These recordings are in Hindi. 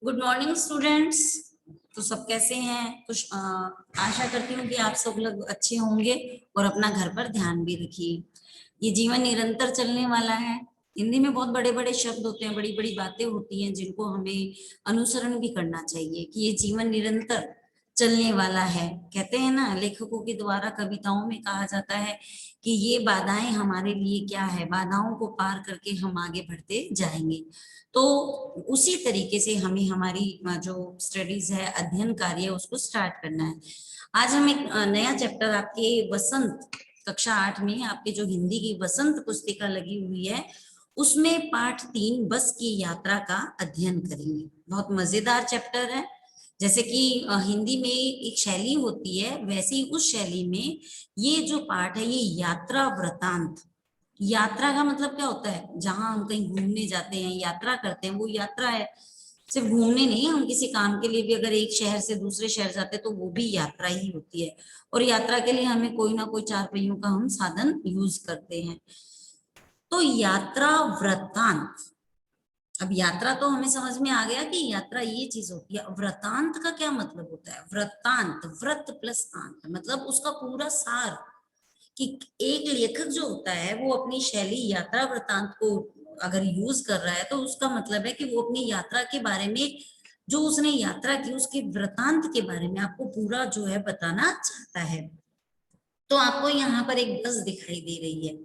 Good morning students. तो सब कैसे हैं? कुछ आशा करती हूँ कि आप सब लोग अच्छे होंगे और अपना घर पर ध्यान भी रखिए। ये जीवन निरंतर चलने वाला है। हिंदी में बहुत बड़े बड़े शब्द होते हैं, बड़ी बड़ी बातें होती हैं जिनको हमें अनुसरण भी करना चाहिए कि ये जीवन निरंतर चलने वाला है। कहते हैं ना, लेखकों के द्वारा कविताओं में कहा जाता है कि ये बाधाएं हमारे लिए क्या है, बाधाओं को पार करके हम आगे बढ़ते जाएंगे। तो उसी तरीके से हमें हमारी जो स्टडीज है, अध्ययन कार्य है, उसको स्टार्ट करना है। आज हम एक नया चैप्टर आपके वसंत कक्षा 8 में आपके जो हिंदी की वसंत पुस्तिका लगी हुई है उसमें पाठ 3 बस की यात्रा का अध्ययन करेंगे। बहुत मजेदार चैप्टर है। जैसे कि हिंदी में एक शैली होती है, वैसे ही उस शैली में ये जो पाठ है ये यात्रा वृतांत। यात्रा का मतलब क्या होता है? जहां हम कहीं घूमने जाते हैं, यात्रा करते हैं, वो यात्रा है। सिर्फ घूमने नहीं, हम किसी काम के लिए भी अगर एक शहर से दूसरे शहर जाते हैं तो वो भी यात्रा ही होती है। और यात्रा के लिए हमें कोई ना कोई चार पहियों का हम साधन यूज करते हैं। तो यात्रा वृतांत। अब यात्रा तो हमें समझ में आ गया कि यात्रा ये चीज होती है। वृतांत का क्या मतलब होता है? वृतांत, व्रत प्लस अंत, मतलब उसका पूरा सार। कि एक लेखक जो होता है वो अपनी शैली यात्रा वृतांत को अगर यूज कर रहा है तो उसका मतलब है कि वो अपनी यात्रा के बारे में, जो उसने यात्रा की उसके वृतांत के बारे में आपको पूरा जो है बताना चाहता है। तो आपको यहाँ पर एक बस दिखाई दे रही है,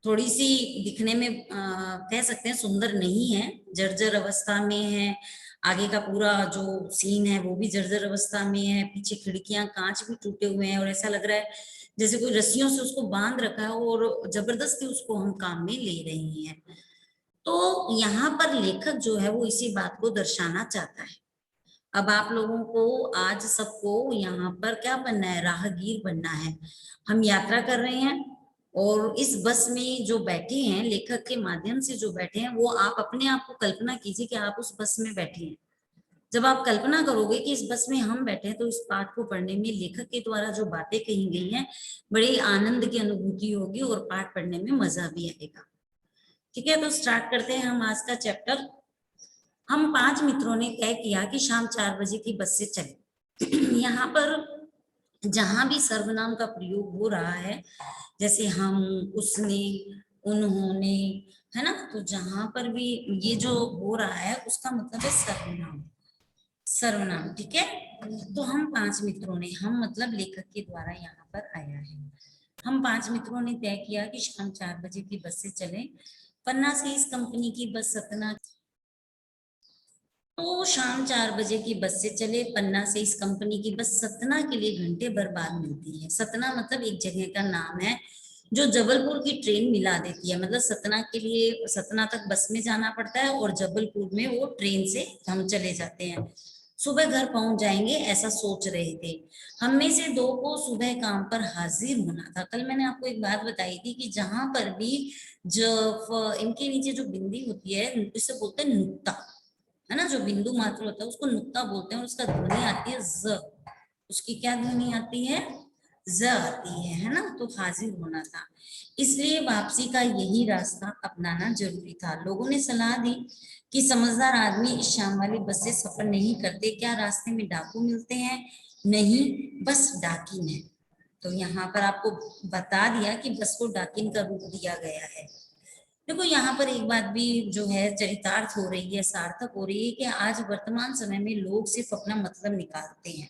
थोड़ी सी दिखने में कह सकते हैं सुंदर नहीं है, जर्जर अवस्था में है। आगे का पूरा जो सीन है वो भी जर्जर अवस्था में है, पीछे खिड़कियां कांच भी टूटे हुए हैं और ऐसा लग रहा है जैसे कोई रस्सियों से उसको बांध रखा है और जबरदस्ती उसको हम काम में ले रहे हैं। तो यहाँ पर लेखक जो है वो इसी बात को दर्शाना चाहता है। अब आप लोगों को आज सबको यहाँ पर क्या बनना है? राहगीर बनना है। हम यात्रा कर रहे हैं और इस बस में जो बैठे हैं, लेखक के माध्यम से जो बैठे हैं, वो आप अपने आप को कल्पना कीजिए कि आप उस बस में बैठे हैं। जब आप कल्पना करोगे कि इस बस में हम बैठे हैं तो इस पाठ को पढ़ने में लेखक के द्वारा जो बातें कही गई हैं, बड़ी आनंद की अनुभूति होगी और पाठ पढ़ने में मजा भी आएगा। ठीक है, तो स्टार्ट करते हैं हम आज का चैप्टर। हम 5 मित्रों ने तय किया कि शाम 4 बजे की बस से चले। यहाँ पर जहां भी सर्वनाम का प्रयोग हो रहा है, जैसे हम, उसने, उन्होंने, है ना, तो जहां पर भी ये जो हो रहा है उसका मतलब है सर्वनाम। सर्वनाम, ठीक है। तो हम 5 मित्रों ने, हम मतलब लेखक के द्वारा यहाँ पर आया है। हम 5 मित्रों ने तय किया कि शाम 4 बजे की बस से चले। पन्ना से इस कंपनी की बस सतना, तो शाम 4 बजे की बस से चले। पन्ना से इस कंपनी की बस सतना के लिए घंटे भर बाद मिलती है। सतना मतलब एक जगह का नाम है जो जबलपुर की ट्रेन मिला देती है। मतलब सतना के लिए, सतना तक बस में जाना पड़ता है और जबलपुर में वो ट्रेन से हम चले जाते हैं। सुबह घर पहुंच जाएंगे ऐसा सोच रहे थे। हम में से 2 को सुबह काम पर हाजिर होना था। कल मैंने आपको एक बात बताई थी कि जहां पर भी जो इनके नीचे जो बिंदी होती है, इसे बोलते हैं नुक्ता, है ना। जो बिंदु मात्र होता है उसको नुक्ता बोलते हैं और उसका ध्वनि आती है ज। उसकी क्या ध्वनि आती है? ज आती है ना। तो हाजिर होना था, इसलिए वापसी का यही रास्ता अपनाना जरूरी था। लोगों ने सलाह दी कि समझदार आदमी इस शाम वाली बस से सफर नहीं करते। क्या रास्ते में डाकू मिलते हैं? नहीं, बस डाकिन है। तो यहाँ पर आपको बता दिया कि बस को डाकिन का रूप दिया गया है। देखो यहाँ पर एक बात भी जो है चरितार्थ हो रही है, सार्थक हो रही है कि आज वर्तमान समय में लोग सिर्फ अपना मतलब निकालते हैं।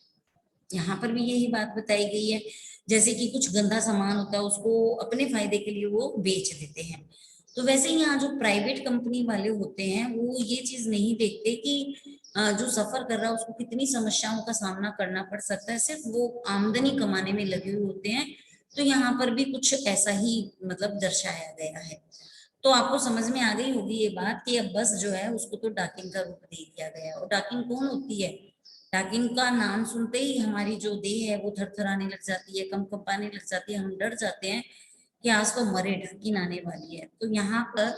यहाँ पर भी यही बात बताई गई है। जैसे कि कुछ गंदा सामान होता है उसको अपने फायदे के लिए वो बेच देते हैं। तो वैसे ही यहाँ जो प्राइवेट कंपनी वाले होते हैं वो ये चीज नहीं देखते कि जो सफर कर रहा है उसको कितनी समस्याओं का सामना करना पड़ सकता है, सिर्फ वो आमदनी कमाने में लगे हुए होते हैं। तो यहाँ पर भी कुछ ऐसा ही मतलब दर्शाया गया है। तो आपको समझ में आ गई होगी ये बात कि अब बस जो है उसको तो डाकिन का रूप दे दिया गया है। और डाकिन कौन होती है? डाकिन का नाम सुनते ही हमारी जो देह है वो थरथराने लग जाती है, कंपाने लग जाती है, हम डर जाते हैं कि आज तो मरे, डाकिन आने वाली है। तो यहाँ पर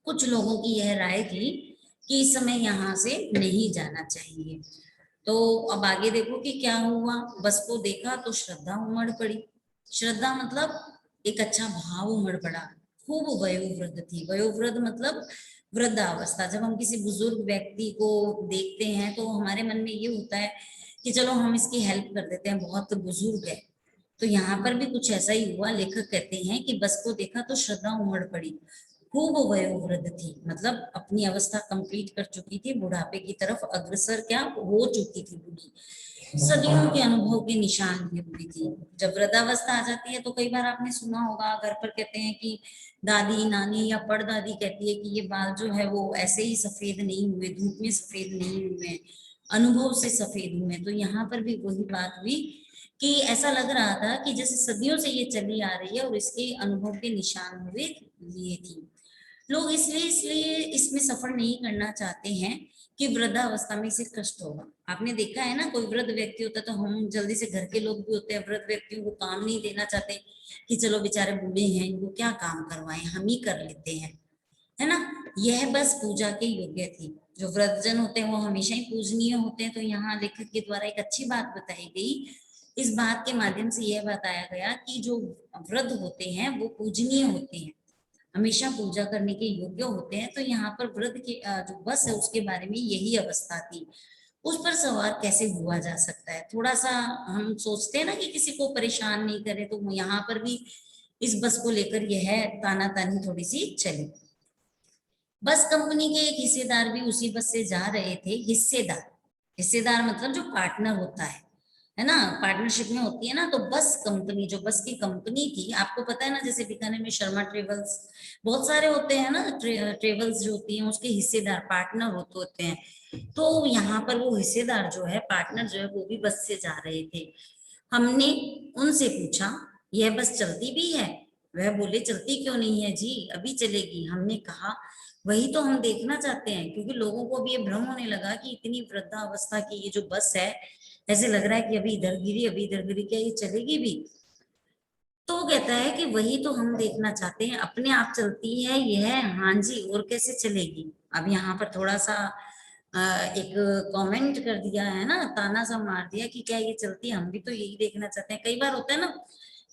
कुछ लोगों की यह राय थी कि इस समय यहाँ से नहीं जाना चाहिए। तो अब आगे देखो कि क्या हुआ। बस को देखा तो श्रद्धा उमड़ पड़ी। श्रद्धा मतलब एक अच्छा भाव उमड़ पड़ा। खूब वयोवृद्ध थी। वयोवृद्ध मतलब वृद्धावस्था, जब हम किसी बुजुर्ग व्यक्ति को देखते हैं तो हमारे मन में ये होता है कि चलो हम इसकी हेल्प कर देते हैं, बहुत बुजुर्ग है। तो यहाँ पर भी कुछ ऐसा ही हुआ। लेखक कहते हैं कि बस को देखा तो श्रद्धा उमड़ पड़ी, खूब वयोवृद्ध थी, मतलब अपनी अवस्था कंप्लीट कर चुकी थी, बुढ़ापे की तरफ अग्रसर क्या हो चुकी थी बूढ़ी, सदियों के अनुभव के निशान भी हुई थी। जब वृद्धावस्था आ जाती है तो कई बार आपने सुना होगा, घर पर कहते हैं कि दादी नानी या परदादी कहती है कि ये बाल जो है वो ऐसे ही सफेद नहीं हुए, धूप में सफेद नहीं हुए, अनुभव से सफेद हुए। तो यहाँ पर भी वही बात हुई कि ऐसा लग रहा था कि जैसे सदियों से ये चली आ रही है और इसके अनुभव के निशान हुए ये थी। लोग इसलिए इसलिए इसमें सफर नहीं करना चाहते हैं कि वृद्धावस्था में इसे कष्ट होगा। आपने देखा है ना, कोई वृद्ध व्यक्ति होता है तो हम जल्दी से, घर के लोग भी होते हैं वृद्ध व्यक्तियों को काम नहीं देना चाहते कि चलो बेचारे बूढ़े हैं, इनको क्या काम करवाएं, हम ही कर लेते हैं, है ना। यह बस पूजा के योग्य थी। जो वृद्धजन होते हैं वो हमेशा ही पूजनीय होते हैं। तो यहाँ लेखक के द्वारा एक अच्छी बात बताई गई। इस बात के माध्यम से यह बताया गया कि जो वृद्ध होते हैं वो पूजनीय होते हैं, हमेशा पूजा करने के योग्य होते हैं। तो यहाँ पर वृद्ध के जो बस है उसके बारे में यही अवस्था थी। उस पर सवार कैसे हुआ जा सकता है, थोड़ा सा हम सोचते हैं ना कि किसी को परेशान नहीं करे, तो यहाँ पर भी इस बस को लेकर यह तानातानी थोड़ी सी चली। बस कंपनी के एक हिस्सेदार भी उसी बस से जा रहे थे। हिस्सेदार, हिस्सेदार मतलब जो पार्टनर होता है ना, पार्टनरशिप में होती है ना। तो बस कंपनी, जो बस की कंपनी थी, आपको पता है ना, जैसे बीकानेर में शर्मा ट्रेवल्स बहुत सारे होते हैं ना, ट्रेवल्स जो होती हैं उसके हिस्सेदार पार्टनर होते हैं। तो यहाँ पर वो हिस्सेदार जो है, पार्टनर जो है, वो भी बस से जा रहे थे। हमने उनसे पूछा यह बस चलती भी है? वह बोले चलती क्यों नहीं है जी, अभी चलेगी। हमने कहा वही तो हम देखना चाहते हैं, क्योंकि लोगों को भी ये भ्रम होने लगा कि इतनी वृद्धावस्था की ये जो बस है, ऐसे लग रहा है कि अभी इधर गिरी अभी इधर गिरी, क्या ये चलेगी भी? तो वो कहता है कि वही तो हम देखना चाहते हैं, अपने आप चलती है यह? हाँ जी, और कैसे चलेगी। अब यहाँ पर थोड़ा सा एक कमेंट कर दिया है ना, ताना सा मार दिया कि क्या ये चलती है, हम भी तो यही देखना चाहते हैं। कई बार होता है ना,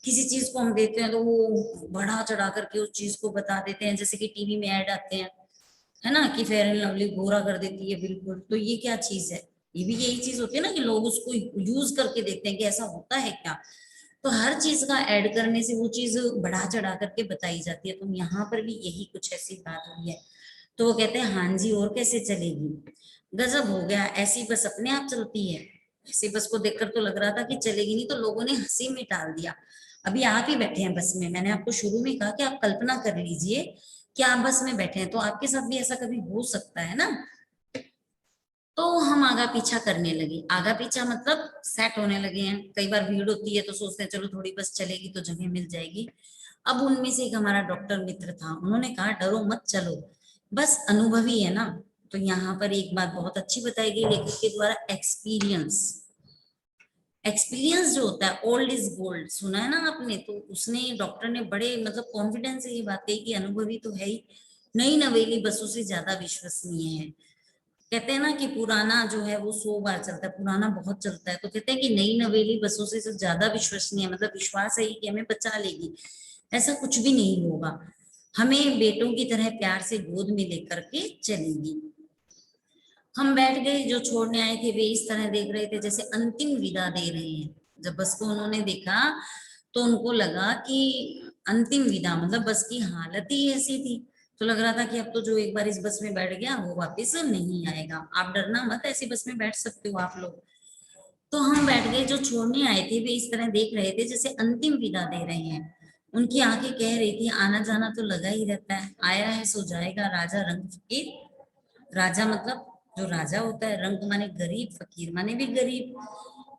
किसी चीज को हम देखते हैं तो वो बढ़ा चढ़ा करके उस चीज को बता देते हैं, जैसे कि टीवी में ऐड आते हैं, है ना, कि फेयर एंड लवली गोरा कर देती है बिल्कुल, तो ये क्या चीज है। ये भी यही चीज होती है ना कि लोग उसको यूज करके देखते हैं कि ऐसा होता है क्या। तो हर चीज का ऐड करने से वो चीज बढ़ा चढ़ा करके बताई जाती है। तो यहाँ पर भी यही कुछ ऐसी बात हुई है। तो वो कहते हैं हाँ जी, और कैसे चलेगी, गजब हो गया, ऐसी बस अपने आप चलती है। ऐसी बस को देखकर तो लग रहा था कि चलेगी नहीं, तो लोगों ने हंसी में टाल दिया। अभी आप ही बैठे हैं बस में, मैंने आपको शुरू में कहा कि आप कल्पना कर लीजिए कि आप बस में बैठे हैं, तो आपके साथ भी ऐसा कभी हो सकता है ना। तो हम आगा पीछा करने लगे, आगा पीछा मतलब सेट होने लगे हैं। कई बार भीड़ होती है तो सोचते हैं चलो थोड़ी बस चलेगी तो जगह मिल जाएगी। अब उनमें से एक हमारा डॉक्टर मित्र था, उन्होंने कहा डरो मत चलो, बस अनुभवी है ना। तो यहाँ पर एक बात बहुत अच्छी बताई गई लेखक के द्वारा, एक्सपीरियंस। एक्सपीरियंस जो होता है, ओल्ड इज गोल्ड, सुना है ना आपने। तो उसने, डॉक्टर ने बड़े मतलब कॉन्फिडेंस से ये बात कही कि अनुभवी तो है ही, नई नवेली बसों से ज्यादा विश्वसनीय है। कहते हैं ना कि पुराना जो है वो 100 बार चलता है, पुराना बहुत चलता है। तो कहते हैं कि नई नवेली बसों से जो ज्यादा विश्वसनीय, मतलब विश्वास है कि हमें बचा लेगी, ऐसा कुछ भी नहीं होगा, हमें बेटों की तरह प्यार से गोद में लेकर के चलेगी। हम बैठ गए, जो छोड़ने आए थे वे इस तरह देख रहे थे जैसे अंतिम विदा दे रहे हैं। जब बस को उन्होंने देखा तो उनको लगा कि अंतिम विदा, मतलब बस की हालत ही ऐसी थी। तो लग रहा था कि अब तो जो एक बार इस बस में बैठ गया वो वापस नहीं आएगा। आप डरना मत, ऐसी बस में बैठ सकते हो आप लोग। तो हम बैठ गए, जो छोड़ने आए थे वे इस तरह देख रहे थे जैसे अंतिम विदा दे रहे हैं। उनकी आंखें कह रही थी आना जाना तो लगा ही रहता है, आया है सो जाएगा, राजा रंग फकीर। राजा मतलब जो राजा होता है, रंग माने गरीब, फकीर माने भी गरीब,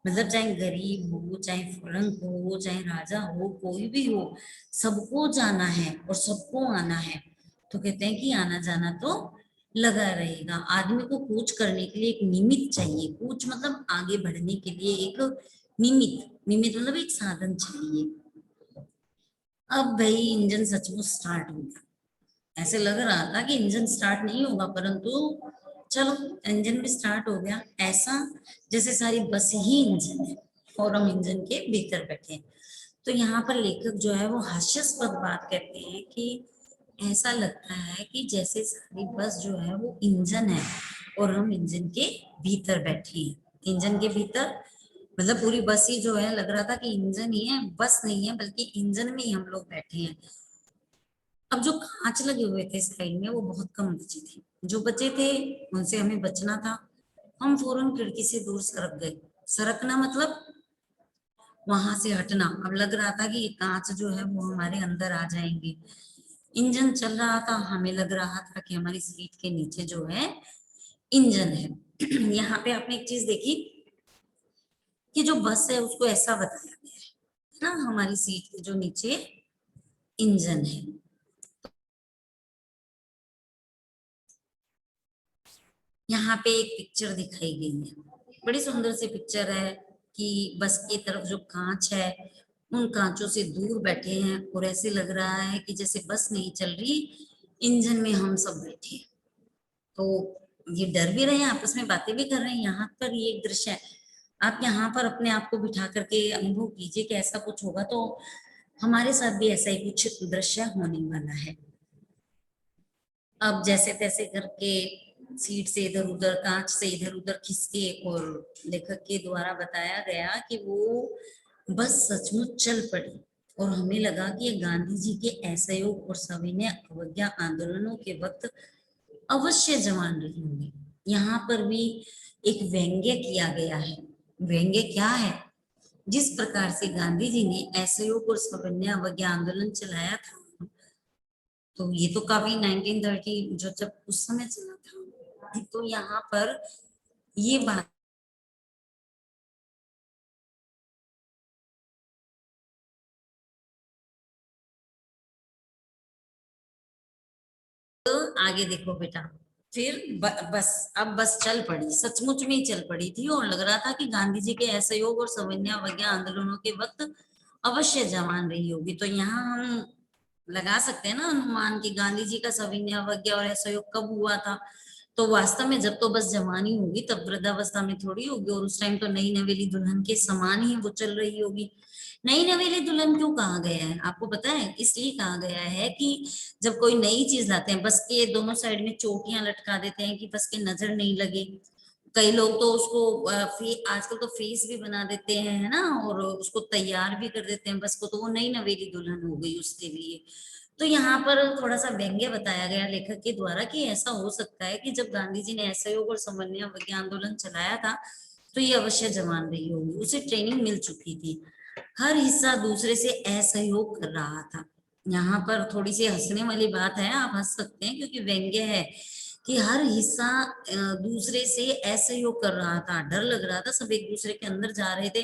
मतलब चाहे गरीब हो, चाहे रंग हो, चाहे राजा हो, कोई भी हो, सबको जाना है और सबको आना है। तो कहते हैं कि आना जाना तो लगा रहेगा। आदमी को कूच करने के लिए एक निमित्त चाहिए, कूच मतलब आगे बढ़ने के लिए एक निमित्त, निमित्त मतलब एक साधन चाहिए। अब भाई इंजन सचमुच स्टार्ट हो गया। ऐसे लग रहा था कि इंजन स्टार्ट नहीं होगा, परंतु चलो इंजन भी स्टार्ट हो गया। ऐसा जैसे सारी बस ही इंजन है और हम इंजन के भीतर बैठे हैं। तो यहाँ पर लेखक जो है वो हास्यास्पद बात कहते हैं कि ऐसा लगता है कि जैसे सारी बस जो है वो इंजन है और हम इंजन के भीतर बैठे हैं। इंजन के भीतर मतलब पूरी बस ही जो है, लग रहा था कि इंजन ही है, बस नहीं है बल्कि इंजन में ही हम लोग बैठे हैं। अब जो कांच लगे हुए थे साइड में वो बहुत कम बचे थे, जो बचे थे उनसे हमें बचना था। हम फौरन खिड़की से दूर सरक गए। सरकना मतलब वहां से हटना। अब लग रहा था कि ये कांच जो है वो हमारे अंदर आ जाएंगे। इंजन चल रहा था, हमें लग रहा था कि हमारी सीट के नीचे जो है इंजन है। यहाँ पे आपने एक चीज देखी कि जो बस है उसको ऐसा बताया गया है ना, हमारी सीट के जो नीचे इंजन है। यहाँ पे एक पिक्चर दिखाई गई है, बड़ी सुंदर सी पिक्चर है कि बस की तरफ जो कांच है उन कांचों से दूर बैठे हैं और ऐसे लग रहा है कि जैसे बस नहीं चल रही, इंजन में हम सब बैठे हैं। तो ये डर भी रहे हैं, आपस में बातें भी कर रहे हैं। यहाँ पर ये एक दृश्य है, आप यहाँ पर अपने आप को बिठा करके अनुभव कीजिए कि ऐसा कुछ होगा तो हमारे साथ भी ऐसा ही कुछ दृश्य होने वाला है। अब जैसे तैसे करके सीट से इधर उधर, कांच से इधर उधर खिसके, और लेखक के द्वारा बताया गया कि वो बस सचमुच चल पड़ी। और हमें लगा कि ये गांधी जी के असहयोग और सविनय अवज्ञा आंदोलनों के वक्त अवश्य जवान रही होंगी। यहाँ पर भी एक व्यंग्य किया गया है। व्यंग्य क्या है? जिस प्रकार से गांधी जी ने असहयोग और सविनय अवज्ञा आंदोलन चलाया था, तो ये तो काफी 1930 जो जब उस समय चला था, तो यहाँ पर ये बात आगे देखो बेटा। फिर बस, अब बस चल पड़ी, सचमुच में ही चल पड़ी थी और लग रहा था कि गांधी जी के असहयोग और सविनय अवज्ञा आंदोलनों के वक्त अवश्य जवान रही होगी। तो यहाँ हम लगा सकते हैं ना अनुमान कि गांधी जी का सविनय अवज्ञा और असहयोग कब हुआ था। तो वास्तव में जब तो बस जवानी होगी तब वृद्धावस्था में थोड़ी होगी, और उस टाइम तो नई नवेली दुल्हन के समान ही वो चल रही होगी। नई नवेली दुल्हन क्यों कहा गया है आपको पता है? इसलिए कहा गया है कि जब कोई नई चीज लाते हैं, बस के दोनों साइड में चोटियां लटका देते हैं कि बस के नजर नहीं लगे। कई लोग तो उसको आजकल तो फेस भी बना देते हैं, है ना, और उसको तैयार भी कर देते हैं बस को, तो वो नई नवेली दुल्हन हो गई उसके लिए। तो यहाँ पर थोड़ा सा व्यंग्य बताया गया लेखक के द्वारा कि ऐसा हो सकता है कि जब गांधी जी ने असहयोग और समन्वय अवज्ञा आंदोलन चलाया था तो ये अवश्य जवान रही होगी, उसे ट्रेनिंग मिल चुकी थी। हर हिस्सा दूसरे से असहयोग कर रहा था। यहाँ पर थोड़ी सी हंसने वाली बात है, आप हंस सकते हैं क्योंकि व्यंग्य है कि हर हिस्सा दूसरे से असहयोग कर रहा था, डर लग रहा था, सब एक दूसरे के अंदर जा रहे थे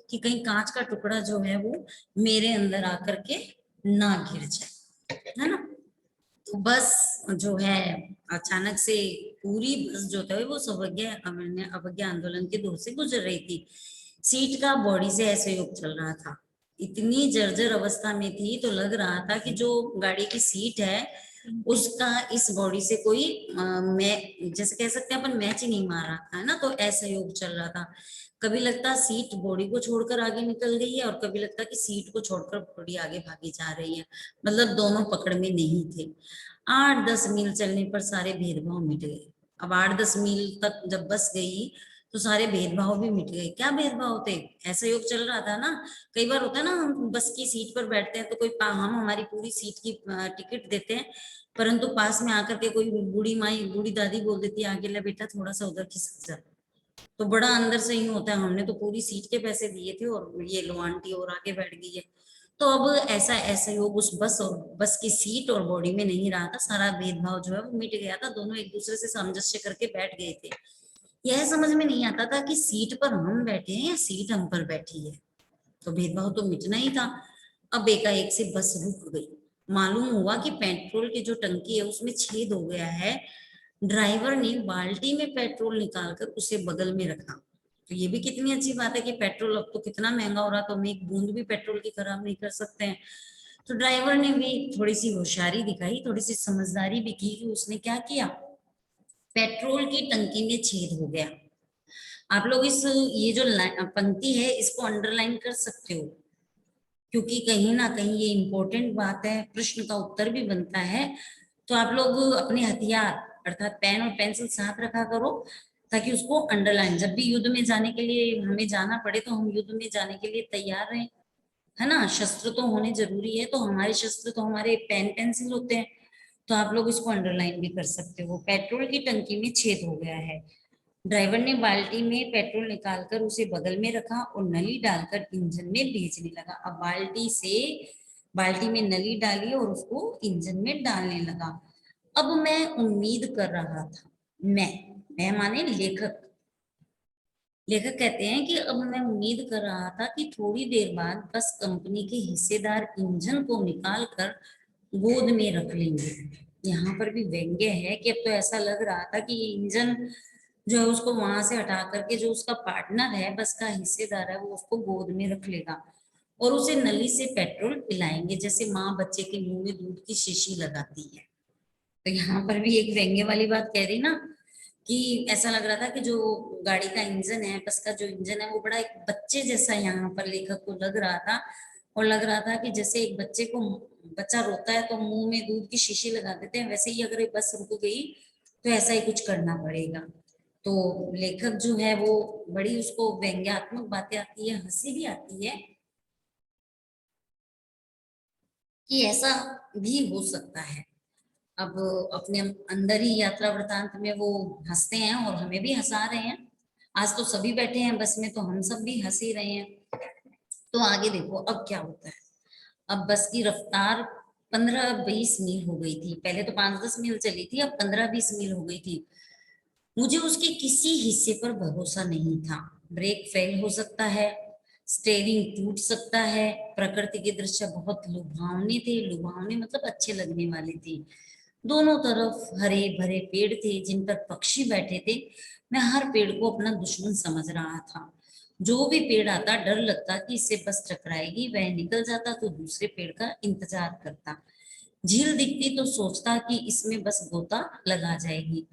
कि कहीं कांच का टुकड़ा जो है वो मेरे अंदर आकर के ना गिर जाए, है ना। तो बस जो है अचानक से पूरी बस जो था वो अवज्ञा अवज्ञा आंदोलन के दौर से गुजर रही थी। सीट का बॉडी से ऐसे योग चल रहा था, इतनी जर्जर अवस्था में थी तो लग रहा था कि जो गाड़ी की सीट है उसका इस बॉडी से कोई मैं जैसे कह सकते हैं अपन मैच ही नहीं मार रहा था, है ना। तो ऐसा योग चल रहा था। कभी लगता सीट बॉडी को छोड़कर आगे निकल गई है और कभी लगता कि सीट को छोड़कर बॉडी आगे भागी जा रही है, मतलब दोनों पकड़ में नहीं थे। 8-10 मील चलने पर सारे भेदभाव मिट गए। अब 8-10 मील तक जब बस गई तो सारे भेदभाव भी मिट गए। क्या भेदभाव थे? ऐसा योग चल रहा था ना। कई बार होता है ना, हम बस की सीट पर बैठते हैं तो कोई हम हमारी पूरी सीट की टिकट देते हैं, परंतु पास में आकर के कोई बूढ़ी माई बूढ़ी दादी बोल देती है आगे ले बेटा थोड़ा सा उधर खिसक जा। तो बड़ा अंदर से ही होता है हमने तो पूरी सीट के पैसे दिए थे और ये लो आंटी और आगे बैठ गई है। तो अब ऐसा ऐसा योग उस बस और बस की सीट और बॉडी में नहीं रहा था, सारा भेदभाव जो है वो मिट गया था, दोनों एक दूसरे से सामंजस्य करके बैठ गए थे। यह समझ में नहीं आता था कि सीट पर हम बैठे हैं या सीट हम पर बैठी है, तो भेदभाव तो मिटना ही था। अब एकाएक से बस रुक गई। मालूम हुआ कि पेट्रोल की जो टंकी है उसमें छेद हो गया है। ड्राइवर ने बाल्टी में पेट्रोल निकालकर उसे बगल में रखा। तो ये भी कितनी अच्छी बात है कि पेट्रोल अब तो कितना महंगा हो रहा, तो हम एक बूंद भी पेट्रोल की खराब नहीं कर सकते हैं। तो ड्राइवर ने भी थोड़ी सी होशियारी दिखाई, थोड़ी सी समझदारी भी की कि उसने क्या किया, पेट्रोल की टंकी में छेद हो गया। आप लोग इस ये जो पंक्ति है इसको अंडरलाइन कर सकते हो। क्योंकि कहीं ना कहीं ये इम्पोर्टेंट बात है, प्रश्न का उत्तर भी बनता है। तो आप लोग अपने हथियार अर्थात पेन और पेंसिल साथ रखा करो, ताकि उसको अंडरलाइन, जब भी युद्ध में जाने के लिए हमें जाना पड़े तो हम युद्ध में जाने के लिए तैयार रहें, है ना। शस्त्र तो होने जरूरी है, तो हमारे शस्त्र तो हमारे पेन पेंसिल होते हैं। तो आप लोग इसको अंडरलाइन भी कर सकते हो। पेट्रोल की टंकी में छेद हो गया है। ड्राइवर ने बाल्टी में पेट्रोल निकालकर उसे बगल में रखा और नली डालकर इंजन में भेजने लगा। अब बाल्टी में नली डाली और उसको इंजन में डालने लगा। अब मैं उम्मीद कर रहा था, मैं माने लेखक, लेखक कहते हैं कि अब मैं उम्मीद कर रहा था कि थोड़ी देर बाद बस कंपनी के हिस्सेदार इंजन को निकाल कर गोद में रख लेंगे। यहाँ पर भी व्यंग्य है कि अब तो ऐसा लग रहा था कि ये इंजन जो है उसको वहां से हटा करके जो उसका पार्टनर है, बस का हिस्सेदार है, वो उसको गोद में रख लेगा और उसे नली से पेट्रोल पिलाएंगे, जैसे माँ बच्चे के मुंह में दूध की शीशी लगाती है। तो यहाँ पर भी एक व्यंग्य वाली बात कह रही ना, कि ऐसा लग रहा था कि जो गाड़ी का इंजन है, बस का जो इंजन है, वो बड़ा एक बच्चे जैसा यहाँ पर लेखक को लग रहा था। और लग रहा था कि जैसे एक बच्चा रोता है तो मुंह में दूध की शीशी लगा देते हैं, वैसे ही अगर ये बस रुक गई तो ऐसा ही कुछ करना पड़ेगा। तो लेखक जो है वो बड़ी उसको व्यंग्यात्मक बातें आती है, हंसी भी आती है कि ऐसा भी हो सकता है। अब अपने अंदर ही यात्रा वृतांत में वो हंसते हैं और हमें भी हंसा रहे हैं। आज तो सभी बैठे हैं बस में, तो हम सब भी हंस ही रहे हैं। तो आगे देखो अब क्या होता है। अब बस की रफ्तार 15-20 मील हो गई थी। पहले तो 5-10 मील चली थी, अब 15-20 मील हो गई थी। मुझे उसके किसी हिस्से पर भरोसा नहीं था। ब्रेक फेल हो सकता है, स्टेयरिंग टूट सकता है। प्रकृति के दृश्य बहुत लुभावने थे, लुभावने मतलब अच्छे लगने वाले थे। दोनों तरफ हरे भरे पेड़ थे जिन पर पक्षी बैठे थे। मैं हर पेड़ को अपना दुश्मन समझ रहा था। जो भी पेड़ आता डर लगता कि इससे बस टकराएगी, वह निकल जाता तो दूसरे पेड़ का इंतजार करता। झील दिखती तो सोचता कि इसमें बस गोता लगा जाएगी।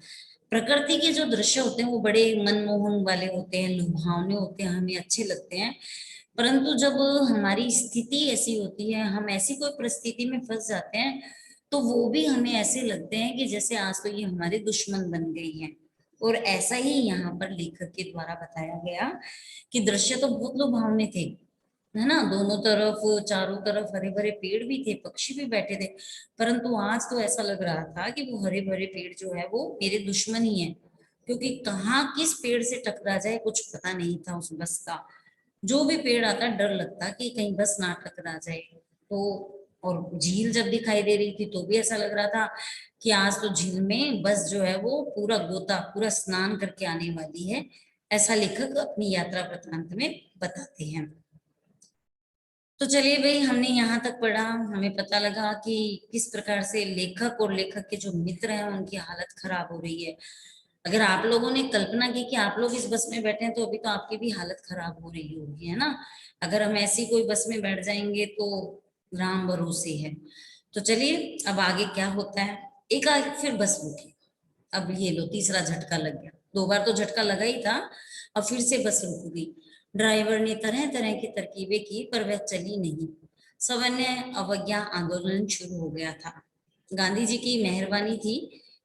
प्रकृति के जो दृश्य होते हैं वो बड़े मनमोहन वाले होते हैं, लुभावने होते हैं, हमें अच्छे लगते हैं। परंतु जब हमारी स्थिति ऐसी होती है, हम ऐसी कोई परिस्थिति में फंस जाते हैं, तो वो भी हमें ऐसे लगते हैं कि जैसे आज तो ये हमारे दुश्मन बन गई हैं। और ऐसा ही यहाँ पर लेखक के द्वारा बताया गया कि दृश्य तो बहुत लुभावने थे, है ना। दोनों तरफ, चारों तरफ हरे भरे पेड़ भी थे, पक्षी भी बैठे थे। परंतु आज तो ऐसा लग रहा था कि वो हरे भरे पेड़ जो है वो मेरे दुश्मन ही है, क्योंकि कहाँ किस पेड़ से टकरा जाए कुछ पता नहीं था उस बस का। जो भी पेड़ आता डर लगता कि कहीं बस ना टकरा जाए। तो और झील जब दिखाई दे रही थी तो भी ऐसा लग रहा था कि आज तो झील में बस जो है वो पूरा गोता, पूरा स्नान करके आने वाली है। ऐसा लेखक अपनी यात्रा वृत्तांत में बताते हैं। तो चलिए भाई, हमने यहाँ तक पढ़ा, हमें पता लगा कि किस प्रकार से लेखक और लेखक के जो मित्र हैं उनकी हालत खराब हो रही है। अगर आप लोगों ने कल्पना की कि आप लोग इस बस में बैठे हैं तो अभी तो आपकी भी हालत खराब हो रही होगी, है ना। अगर हम ऐसी कोई बस में बैठ जाएंगे तो राम भरोसे है। तो चलिए अब आगे क्या होता है। एक आगे फिर बस रुकी। अब ये लो तीसरा झटका लग गया, 2 बार तो झटका लगा ही था। अब फिर से बस रुक गई। ड्राइवर ने तरह तरह की तरकीबें की पर वह चली नहीं। सवर्ण अवज्ञा आंदोलन शुरू हो गया था। गांधी जी की मेहरबानी थी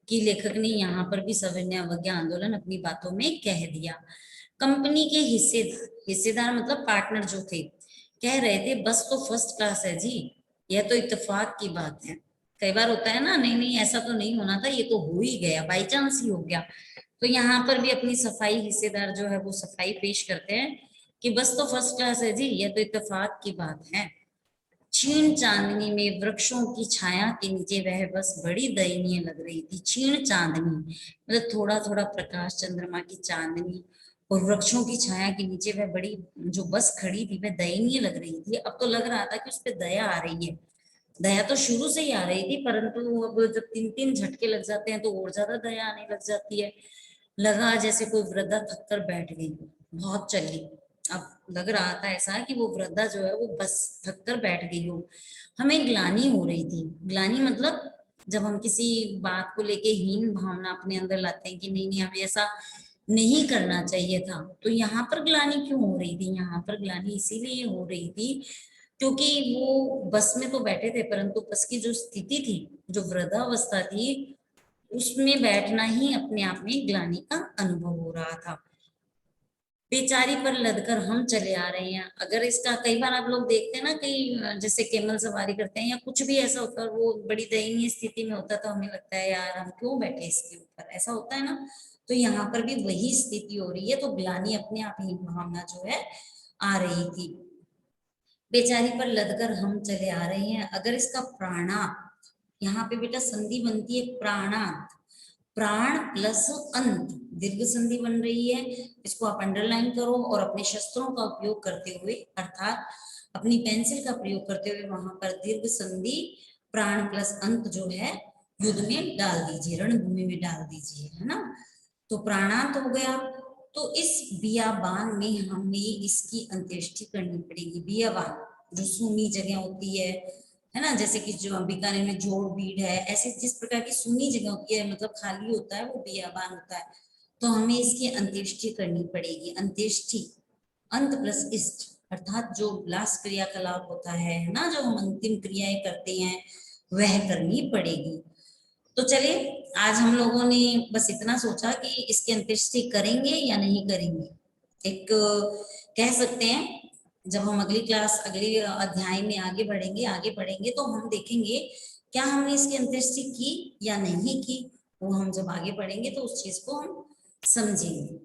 कि लेखक ने यहाँ पर भी सवर्ण अवज्ञा आंदोलन अपनी बातों में कह दिया। कंपनी के हिस्सेदार मतलब पार्टनर जो थे, कह रहे थे बस तो फर्स्ट क्लास है जी, यह तो इत्तेफाक की बात है। कई बार होता है ना, नहीं नहीं ऐसा तो नहीं होना था, ये तो हो ही गया, बाई चांस ही हो गया। तो यहाँ पर भी अपनी सफाई हिस्सेदार जो है वो सफाई पेश करते हैं कि बस तो फर्स्ट क्लास है जी, यह तो इत्तेफाक की बात है। क्षीण चांदनी में वृक्षों की छाया के नीचे वह बस बड़ी दयनीय लग रही थी। क्षीण चांदनी मतलब थोड़ा थोड़ा प्रकाश, चंद्रमा की चांदनी और वृक्षों की छाया के नीचे वह बड़ी जो बस खड़ी थी वह दयनीय लग रही थी। अब तो लग रहा था कि उस पर दया आ रही है। दया तो शुरू से ही आ रही थी, परंतु अब जब 3-3 झटके लग जाते हैं तो और ज्यादा दया आने लग जाती है। लगा जैसे कोई वृद्धा थक कर बैठ गई, बहुत चली। अब लग रहा था ऐसा कि वो वृद्धा जो है वो बस थक कर बैठ गई हो। हमें ग्लानि हो रही थी। ग्लानि मतलब जब हम किसी बात को लेके हीन भावना अपने अंदर लाते हैं कि नहीं नहीं हमें ऐसा नहीं करना चाहिए था, तो यहाँ पर ग्लानि क्यों हो रही थी। यहाँ पर ग्लानि इसीलिए हो रही थी क्योंकि वो बस में तो बैठे थे, परंतु बस की जो स्थिति थी, जो वृद्धावस्था थी, उसमें बैठना ही अपने आप में ग्लानि का अनुभव हो रहा था। बेचारी पर लदकर हम चले आ रहे हैं। अगर इसका कई बार आप लोग देखते हैं ना, कई जैसे कैमल सवारी करते हैं या कुछ भी ऐसा होता है, वो बड़ी दयनीय स्थिति में होता है, तो हमें लगता है यार हम क्यों बैठे इसके ऊपर, ऐसा होता है ना। तो यहाँ पर भी वही स्थिति हो रही है, तो ग्लानि अपने आप ही भावना जो है आ रही थी। बेचारी पर लदकर हम चले आ रहे हैं, अगर इसका प्राणात, यहाँ पे बेटा संधि बनती है प्राणात, प्राण प्लस अंत, दीर्घ संधि बन रही है। इसको आप अंडरलाइन करो और अपने शस्त्रों का उपयोग करते हुए, अर्थात अपनी पेंसिल का प्रयोग करते हुए वहां पर दीर्घ संधि प्राण प्लस अंत जो है युद्ध में डाल दीजिए, रणभूमि में डाल दीजिए, है ना। तो प्राणांत हो गया। तो इस बियाबान में हमें इसकी अंत्येष्टि करनी पड़ेगी। बियाबान जो सूनी जगह होती है ना, जैसे कि जो बीकानेर में जोड़ बीड़ है, ऐसे जिस प्रकार की सूनी जगह होती है, मतलब खाली होता है, वो बियाबान होता है। तो हमें इसकी अंत्येष्टि करनी पड़ेगी। अंत्येष्टि अंत प्लस इष्ट, अर्थात जो लास्ट क्रियाकलाप होता है ना, जो हम अंतिम क्रियाएं करते हैं, वह करनी पड़ेगी। तो चलिए, आज हम लोगों ने बस इतना सोचा कि इसकी अंत्येष्टि करेंगे या नहीं करेंगे। एक कह सकते हैं, जब हम अगली क्लास, अगली अध्याय में आगे बढ़ेंगे तो हम देखेंगे क्या हमने इसकी अंत्येष्टि की या नहीं की। वो हम जब आगे बढ़ेंगे तो उस चीज को हम समझेंगे।